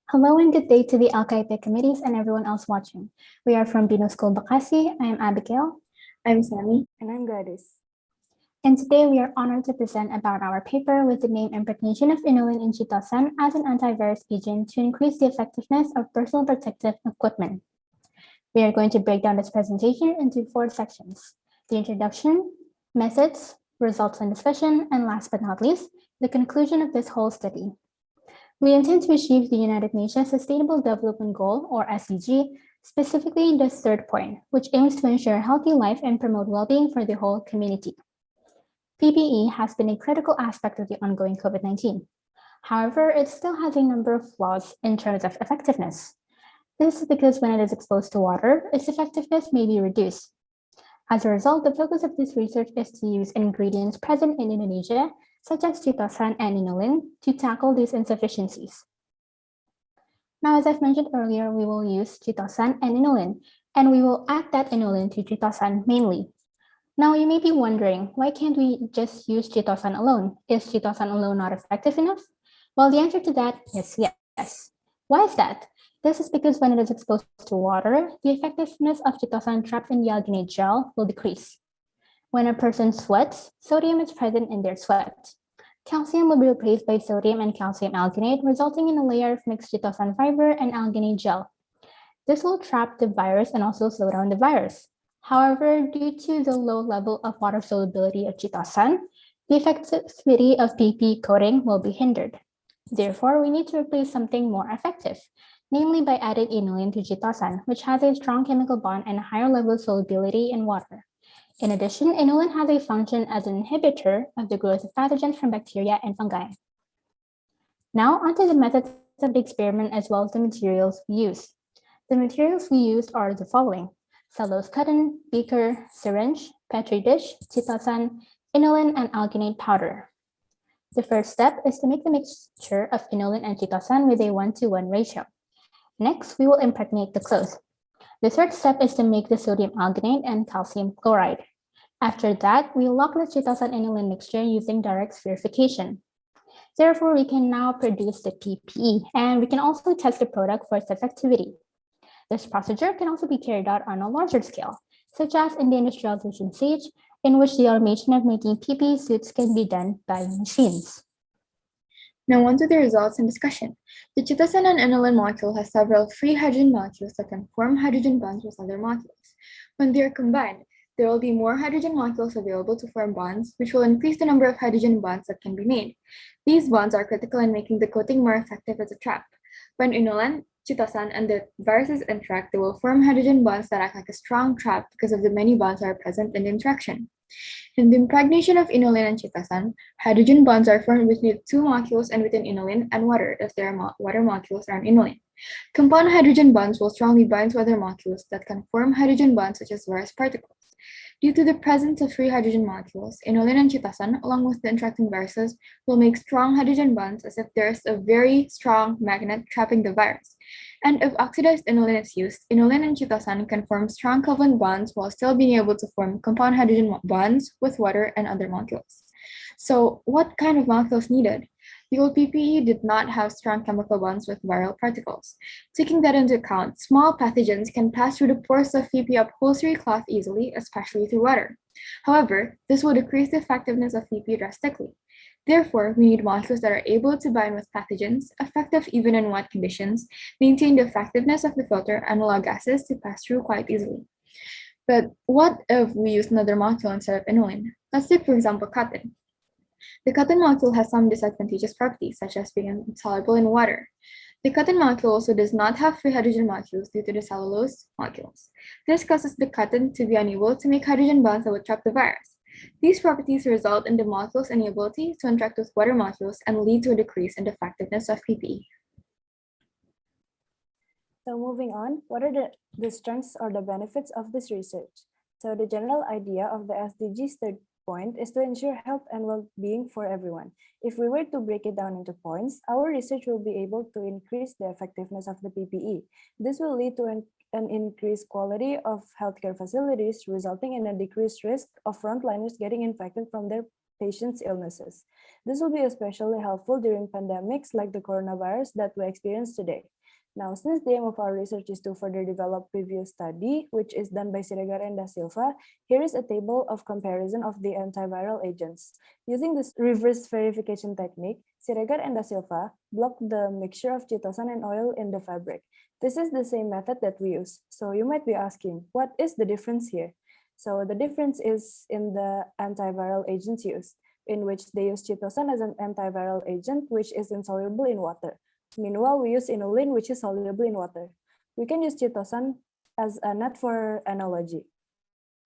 Hello and good day to the LKIP committees and everyone else watching. We are from BINUS School Bekasi. I am Abigail. I'm Sammy. And I'm Gladys. And today we are honored to present about our paper with the name Impregnation of Inulin in Chitosan as an antivirus agent to increase the effectiveness of personal protective equipment. We are going to break down this presentation into 4 sections: the introduction, methods, results and discussion, and last but not least, the conclusion of this whole study. We intend to achieve the United Nations Sustainable Development Goal, or SDG, specifically in this third point, which aims to ensure healthy life and promote well-being for the whole community. PPE has been a critical aspect of the ongoing COVID-19. However, it still has a number of flaws in terms of effectiveness. This is because when it is exposed to water, its effectiveness may be reduced. As a result, the focus of this research is to use ingredients present in Indonesia, such as Chitosan and Inulin, to tackle these insufficiencies. Now, as I've mentioned earlier, we will use Chitosan and Inulin, and we will add that Inulin to Chitosan mainly. Now, you may be wondering, why can't we just use Chitosan alone? Is Chitosan alone not effective enough? Well, the answer to that is yes. Why is that? This is because when it is exposed to water, the effectiveness of Chitosan trapped in the alginate gel will decrease. When a person sweats, sodium is present in their sweat. Calcium will be replaced by sodium and calcium alginate, resulting in a layer of mixed Chitosan fiber and alginate gel. This will trap the virus and also slow down the virus. However, due to the low level of water solubility of Chitosan, the effectivity of PPE coating will be hindered. Therefore, we need to replace something more effective, namely by adding Inulin to Chitosan, which has a strong chemical bond and a higher level of solubility in water. In addition, Inulin has a function as an inhibitor of the growth of pathogens from bacteria and fungi. Now, onto the methods of the experiment as well as the materials we used. The materials we used are the following: cellulose cotton, beaker, syringe, petri dish, Chitosan, Inulin, and alginate powder. The first step is to make the mixture of Inulin and Chitosan with a 1:1 ratio. Next, we will impregnate the cloth. The third step is to make the sodium alginate and calcium chloride. After that, we lock the Chitosan Inulin mixture using direct spherification. Therefore, we can now produce the PPE, and we can also test the product for its effectivity. This procedure can also be carried out on a larger scale, such as in the industrialization stage, in which the automation of making PPE suits can be done by machines. Now on to the results and discussion. The Chitosan and Inulin molecule has several free hydrogen molecules that can form hydrogen bonds with other molecules. When they are combined, there will be more hydrogen molecules available to form bonds, which will increase the number of hydrogen bonds that can be made. These bonds are critical in making the coating more effective as a trap. When Inulin, Chitosan, and the viruses interact, they will form hydrogen bonds that act like a strong trap because of the many bonds that are present in the interaction. In the impregnation of Inulin and Chitosan, hydrogen bonds are formed between 2 molecules and within Inulin and water if there are water molecules around Inulin. Compound hydrogen bonds will strongly bind to other molecules that can form hydrogen bonds such as virus particles. Due to the presence of free hydrogen molecules, Inulin and Chitosan, along with the interacting viruses, will make strong hydrogen bonds as if there's a very strong magnet trapping the virus. And if oxidized Inulin is used, Inulin and Chitosan can form strong covalent bonds while still being able to form compound hydrogen bonds with water and other molecules. So what kind of molecules needed? The old PPE did not have strong chemical bonds with viral particles. Taking that into account, small pathogens can pass through the pores of PPE upholstery cloth easily, especially through water. However, this will decrease the effectiveness of PPE drastically. Therefore, we need molecules that are able to bind with pathogens, effective even in wet conditions, maintain the effectiveness of the filter, and allow gases to pass through quite easily. But what if we use another molecule instead of Inulin? Let's take, for example, cotton. The cotton molecule has some disadvantageous properties, such as being insoluble in water. The cotton molecule also does not have free hydrogen molecules due to the cellulose molecules. This causes the cotton to be unable to make hydrogen bonds that would trap the virus. These properties result in the molecule's inability to interact with water molecules and lead to a decrease in the effectiveness of PPE. So moving on, what are the strengths or the benefits of this research? So the general idea of the SDG's third point is to ensure health and well-being for everyone. If we were to break it down into points, our research will be able to increase the effectiveness of the PPE. This will lead to an increased quality of healthcare facilities, resulting in a decreased risk of frontliners getting infected from their patients' illnesses. This will be especially helpful during pandemics like the coronavirus that we experience today. Now, since the aim of our research is to further develop previous study, which is done by Siregar and Da Silva, here is a table of comparison of the antiviral agents. Using this reverse verification technique, Siregar and Da Silva blocked the mixture of Chitosan and oil in the fabric. This is the same method that we use. So you might be asking, what is the difference here? So the difference is in the antiviral agents used, in which they use Chitosan as an antiviral agent, which is insoluble in water. Meanwhile, we use Inulin, which is soluble in water. We can use Chitosan as a net for analogy.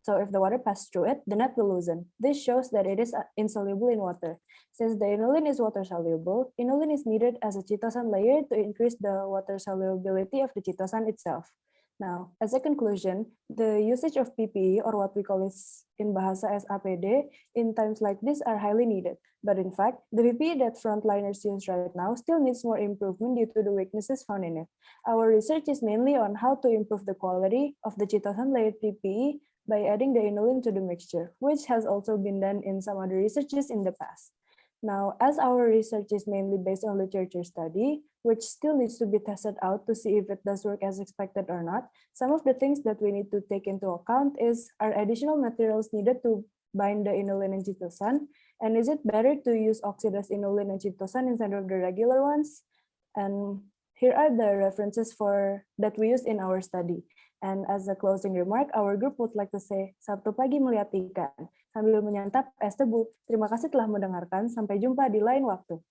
So if the water passes through it, the net will loosen. This shows that it is insoluble in water. Since the Inulin is water soluble, Inulin is needed as a Chitosan layer to increase the water solubility of the Chitosan itself. Now, as a conclusion, the usage of PPE, or what we call it in Bahasa as APD, in times like this are highly needed. But in fact, the PPE that frontliners use right now still needs more improvement due to the weaknesses found in it. Our research is mainly on how to improve the quality of the Chitosan layered PPE by adding the Inulin to the mixture, which has also been done in some other researches in the past. Now, as our research is mainly based on literature study, which still needs to be tested out to see if it does work as expected or not, some of the things that we need to take into account is, are additional materials needed to bind the Inulin and Chitosan? And is it better to use oxidized Inulin and Chitosan instead of the regular ones? And here are the references that we used in our study. And as a closing remark, our group would like to say, Sabtu pagi melihat ikan, sambil menyantap es tebu. Terima kasih telah mendengarkan, sampai jumpa di lain waktu.